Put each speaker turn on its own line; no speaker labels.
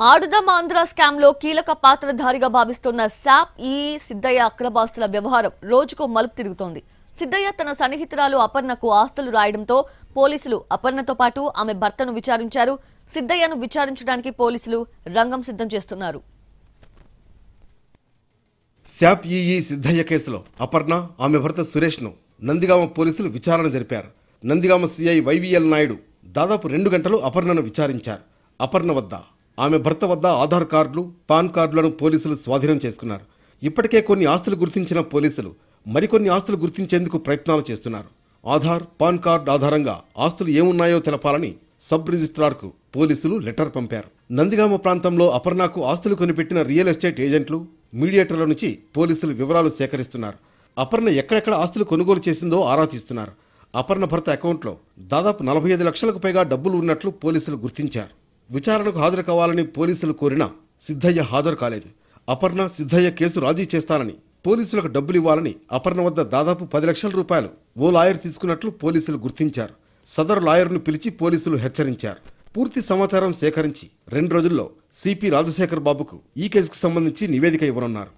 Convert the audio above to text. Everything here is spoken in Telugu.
ఆడుదాం ఆంధ్ర స్కామ్ లో కీలక పాత్రధారిగా భావిస్తున్న శాప్ సిద్ధయ్య అక్రమాస్తుల వ్యవహారం రోజుకో మలుపు తిరుగుతోంది. సిద్ధయ్య తన సన్నిహితురాలు అపర్ణకు ఆస్తులు రాయడంతో పోలీసులు అపర్ణతో పాటు ఆమె భర్తను విచారించారు. సిద్ధయ్యను విచారించడానికి పోలీసులు రంగం సిద్ధం చేస్తున్నారు.
శాప్ సిద్ధయ్య కేసులో అపర్ణ ఆమె భర్త సురేష్ ను నందిగామ పోలీసులు విచారణ జరిపారు. నందిగామ సిఐ వైవిఎల్ నాయుడు దాదాపు 2 గంటలు అపర్ణను విచారించారు. అపర్ణ వద్ద ఆమె భర్త వద్ద ఆధార్ కార్డులు, పాన్ కార్డులను పోలీసులు స్వాధీనం చేసుకున్నారు. ఇప్పటికే కొన్ని ఆస్తులు గుర్తించిన పోలీసులు మరికొన్ని ఆస్తులు గుర్తించేందుకు ప్రయత్నాలు చేస్తున్నారు. ఆధార్, పాన్ కార్డు ఆధారంగా ఆస్తులు ఏమున్నాయో తెలపాలని సబ్ రిజిస్ట్రార్కు పోలీసులు లెటర్ పంపారు. నందిగామ ప్రాంతంలో అపర్ణకు ఆస్తులు కొనిపెట్టిన రియల్ ఎస్టేట్ ఏజెంట్లు, మీడియేటర్ల నుంచి పోలీసులు వివరాలు సేకరిస్తున్నారు. అపర్ణ ఎక్కడెక్కడ ఆస్తులు కొనుగోలు చేసిందో ఆరా తీస్తున్నారు. అపర్ణ భర్త అకౌంట్లో దాదాపు 45 లక్షలకు పైగా డబ్బులు ఉన్నట్లు పోలీసులు గుర్తించారు. విచారణకు హాజరు కావాలని పోలీసులు కోరినా సిద్ధయ్య హాజరు కాలేదు. అపర్ణ, సిద్ధయ్య కేసు రాజీ చేస్తానని, పోలీసులకు డబ్బులు ఇవ్వాలని అపర్ణ వద్ద దాదాపు 10 లక్షల రూపాయలు ఓ లాయర్ తీసుకున్నట్లు పోలీసులు గుర్తించారు. సదరు లాయర్ను పిలిచి పోలీసులు హెచ్చరించారు. పూర్తి సమాచారం సేకరించి 2 రోజుల్లో సిపి రాజశేఖర్ బాబుకు ఈ కేసుకు సంబంధించి నివేదిక ఇవ్వనున్నారు.